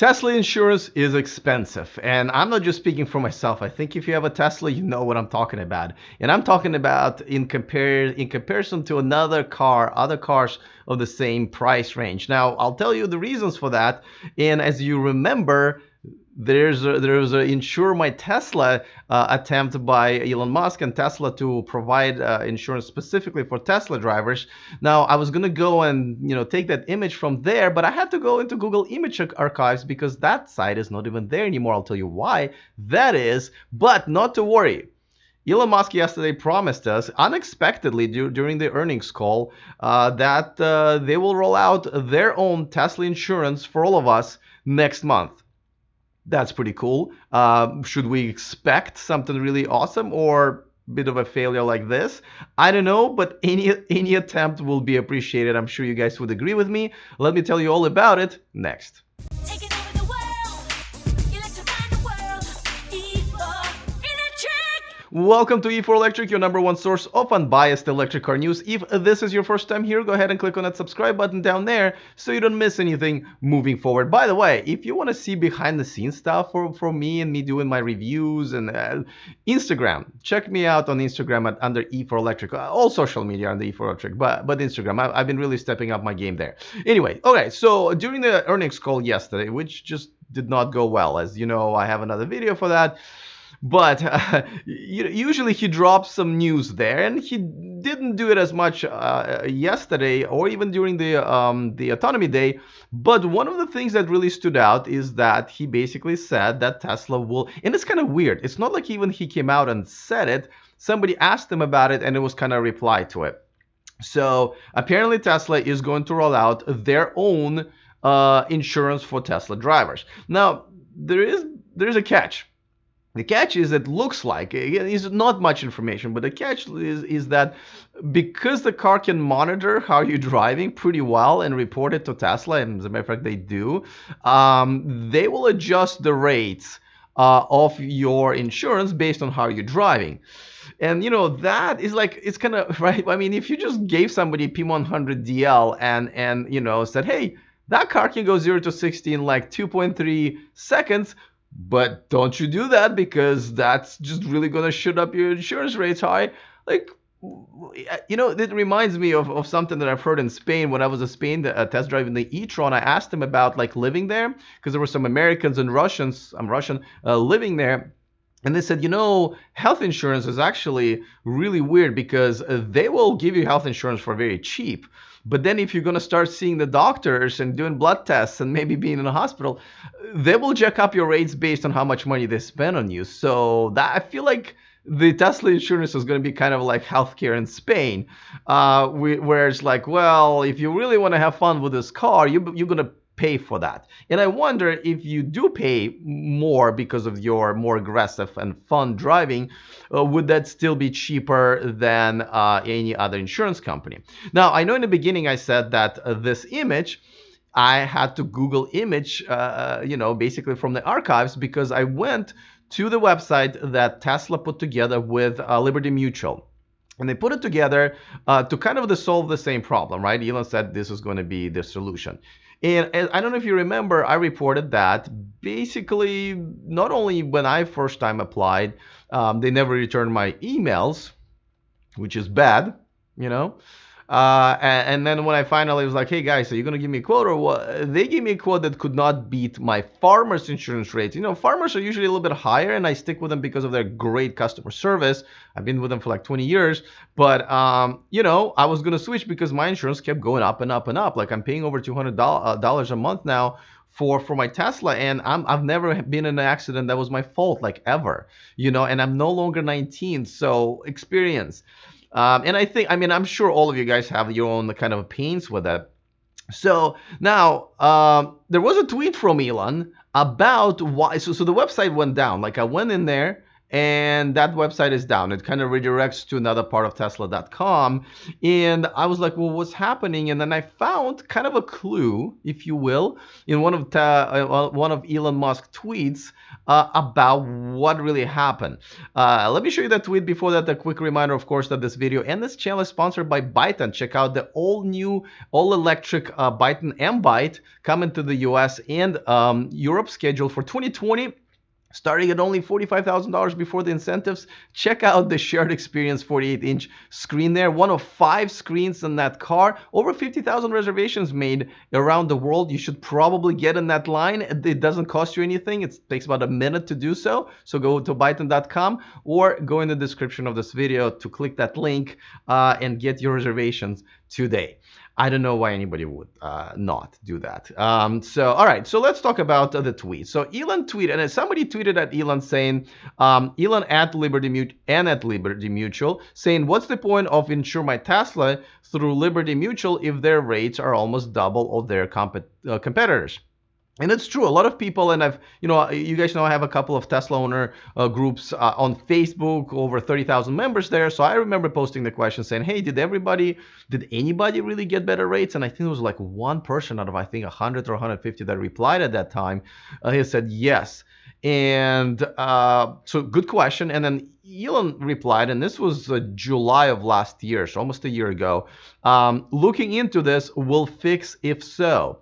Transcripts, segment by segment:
Tesla insurance is expensive, and I'm not just speaking for myself. I think if you have a Tesla, you know what I'm talking about. And I'm talking about in comparison to other cars of the same price range. Now, I'll tell you the reasons for that. And as you remember, there's a insure my Tesla attempt by Elon Musk and Tesla to provide insurance specifically for Tesla drivers. Now I was gonna go and take that image from there, but I had to go into Google Image Archives because that site is not even there anymore. I'll tell you why that is, but not to worry. Elon Musk yesterday promised us unexpectedly during the earnings call that they will roll out their own Tesla insurance for all of us next month. That's pretty cool. Should we expect something really awesome or a bit of a failure like this? I don't know, but any attempt will be appreciated. I'm sure you guys would agree with me. Let me tell you all about it next. Taking over the world, electrifying the world, E4 Electric. Welcome to E4 Electric, your number one source of unbiased electric car news. If this is your first time here, go ahead and click on that subscribe button down there so you don't miss anything moving forward. By the way, if you want to see behind the scenes stuff from me and me doing my reviews and Instagram, check me out on Instagram under E4 Electric. All social media under E4 Electric, but Instagram, I've been really stepping up my game there. Anyway, okay, so during the earnings call yesterday, which just did not go well, as you know, I have another video for that. But usually he drops some news there, and he didn't do it as much yesterday or even during the autonomy day. But one of the things that really stood out is that he basically said that Tesla will, and it's kind of weird. It's not like even he came out and said it. Somebody asked him about it, and it was kind of a reply to it. So apparently Tesla is going to roll out their own insurance for Tesla drivers. Now there's a catch. The catch is it looks like, it's not much information, but the catch is that because the car can monitor how you're driving pretty well and report it to Tesla, and as a matter of fact they do, they will adjust the rates of your insurance based on how you're driving. And that is like, it's kind of right. I mean, if you just gave somebody P100 DL and said, hey, that car can go 0 to 60 in like 2.3 seconds, but don't you do that because that's just really going to shoot up your insurance rates high. Like, it reminds me of something that I've heard in Spain. When I was in Spain test driving the e-tron, I asked them about like living there because there were some Americans and Russians, I'm Russian, living there. And they said, health insurance is actually really weird because they will give you health insurance for very cheap. But then if you're going to start seeing the doctors and doing blood tests and maybe being in a hospital, they will jack up your rates based on how much money they spend on you. So that, I feel like the Tesla insurance is going to be kind of like healthcare in Spain, where it's like, well, if you really want to have fun with this car, you're going to pay for that. And I wonder if you do pay more because of your more aggressive and fun driving, would that still be cheaper than any other insurance company? Now, I know in the beginning I said that this image, I had to Google image, basically from the archives, because I went to the website that Tesla put together with Liberty Mutual. And they put it together to kind of solve the same problem, right? Elon said this is going to be the solution. And I don't know if you remember, I reported that basically not only when I first time applied, they never returned my emails, which is bad, and then when I finally was like, hey guys, are you going to give me a quote or what? They gave me a quote that could not beat my farmers insurance rates. Farmers are usually a little bit higher and I stick with them because of their great customer service. I've been with them for like 20 years, but I was going to switch because my insurance kept going up and up and up. Like I'm paying over $200 a month now for my Tesla, and I've never been in an accident that was my fault, like ever, and I'm no longer 19. So experience. And I'm sure all of you guys have your own kind of pains with that. So now there was a tweet from Elon about why. So the website went down. Like I went in there and that website is down. It kind of redirects to another part of Tesla.com. And I was like, well, what's happening? And then I found kind of a clue, if you will, in one of Elon Musk tweets about what really happened. Let me show you that tweet. Before that, a quick reminder, of course, that this video and this channel is sponsored by Byton. Check out the all-new, all-electric Byton M-Byte coming to the US and Europe, scheduled for 2020. Starting at only $45,000 before the incentives. Check out the shared experience 48-inch screen there. One of 5 screens in that car. Over 50,000 reservations made around the world. You should probably get in that line. It doesn't cost you anything. It takes about a minute to do so. So go to byton.com or go in the description of this video to click that link and get your reservations today. I don't know why anybody would not do that. All right, so let's talk about the tweet. So Elon tweeted, and somebody tweeted at Elon saying, Elon at Liberty Mutual saying, what's the point of insure my Tesla through Liberty Mutual if their rates are almost double of their competitors? And it's true. A lot of people, and you guys know I have a couple of Tesla owner groups on Facebook, over 30,000 members there. So I remember posting the question saying, hey, did anybody really get better rates? And I think it was like one person out of, I think, 100 or 150 that replied at that time. He said yes. And so good question. And then Elon replied, and this was July of last year, so almost a year ago. Looking into this, will fix if so.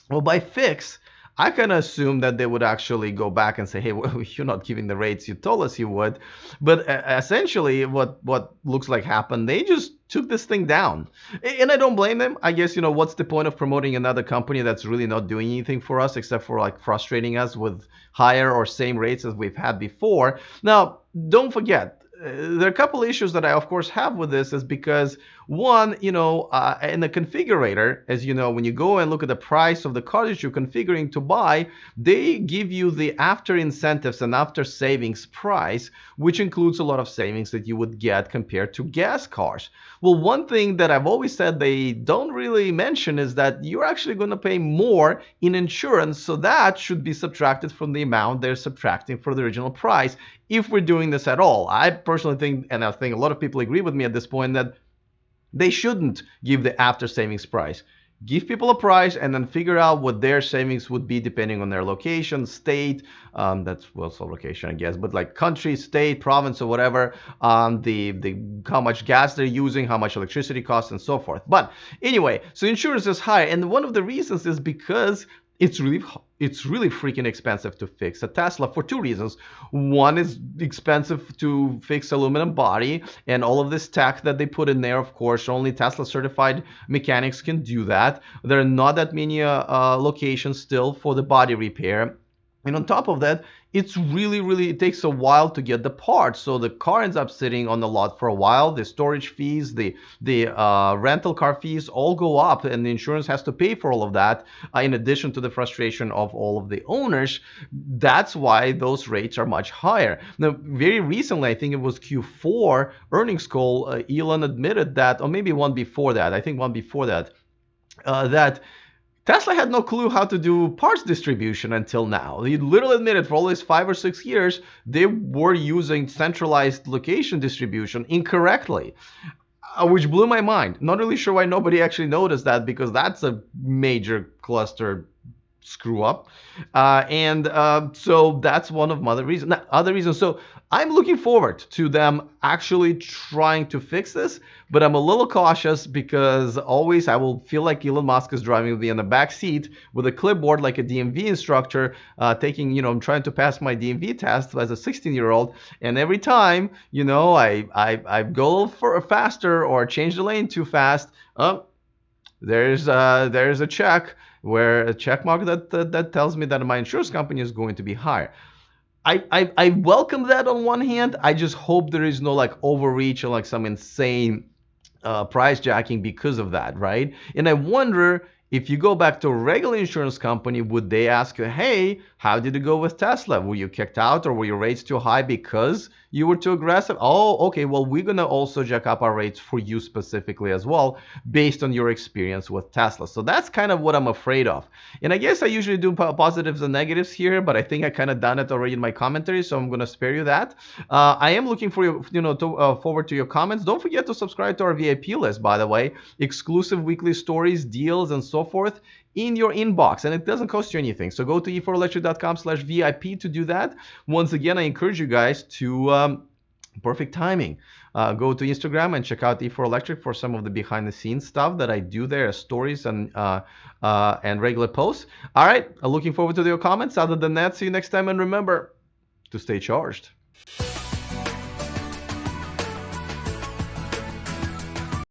Well, by fix, I kind of assumed that they would actually go back and say, hey, well, you're not giving the rates you told us you would. But essentially what looks like happened, they just took this thing down. And I don't blame them. I guess, what's the point of promoting another company that's really not doing anything for us except for like frustrating us with higher or same rates as we've had before. Now, don't forget, there are a couple issues that I, of course, have with this is because, one, in the configurator, as you know, when you go and look at the price of the car that you're configuring to buy, they give you the after incentives and after savings price, which includes a lot of savings that you would get compared to gas cars. Well, one thing that I've always said they don't really mention is that you're actually going to pay more in insurance, so that should be subtracted from the amount they're subtracting for the original price if we're doing this at all. I personally think, and I think a lot of people agree with me at this point, that they shouldn't give the after savings price. Give people a price and then figure out what their savings would be depending on their location, state, that's also location, I guess, but like country, state, province, or whatever, how much gas they're using, how much electricity costs, and so forth. But anyway, so insurance is high, and one of the reasons is because it's really freaking expensive to fix a Tesla for 2 reasons. One is expensive to fix aluminum body and all of this tech that they put in there. Of course, only Tesla certified mechanics can do that. There are not that many locations still for the body repair. And on top of that, it takes a while to get the parts. So the car ends up sitting on the lot for a while. The storage fees, the rental car fees all go up, and the insurance has to pay for all of that, in addition to the frustration of all of the owners. That's why those rates are much higher. Now, very recently, I think it was Q4 earnings call, Elon admitted that, or maybe one before that, that Tesla had no clue how to do parts distribution until now. He literally admitted for all these 5 or 6 years, they were using centralized location distribution incorrectly, which blew my mind. Not really sure why nobody actually noticed that, because that's a major cluster screw up. So that's one of my other reasons. So I'm looking forward to them actually trying to fix this, but I'm a little cautious because always I will feel like Elon Musk is driving me in the back seat with a clipboard like a DMV instructor, I'm trying to pass my DMV test as a 16-year-old, and every time, I go for faster or change the lane too fast, there's a check mark that tells me that my insurance company is going to be higher. I welcome that on one hand. I just hope there is no like overreach or like some insane price jacking because of that, right? And I wonder If you go back to a regular insurance company, would they ask you, hey, how did it go with Tesla? Were you kicked out or were your rates too high because you were too aggressive? Oh, okay, well, we're going to also jack up our rates for you specifically as well, based on your experience with Tesla. So that's kind of what I'm afraid of. And I guess I usually do positives and negatives here, but I think I kind of done it already in my commentary, so I'm going to spare you that. I am looking for you, forward to your comments. Don't forget to subscribe to our VIP list, by the way, exclusive weekly stories, deals, and so forth in your inbox, and it doesn't cost you anything. So go to e4electric.com/VIP to do that. Once again, I encourage you guys to perfect timing. Go to Instagram and check out E4Electric for some of the behind the scenes stuff that I do there, stories and regular posts. All right, looking forward to your comments. Other than that, see you next time, and remember to stay charged.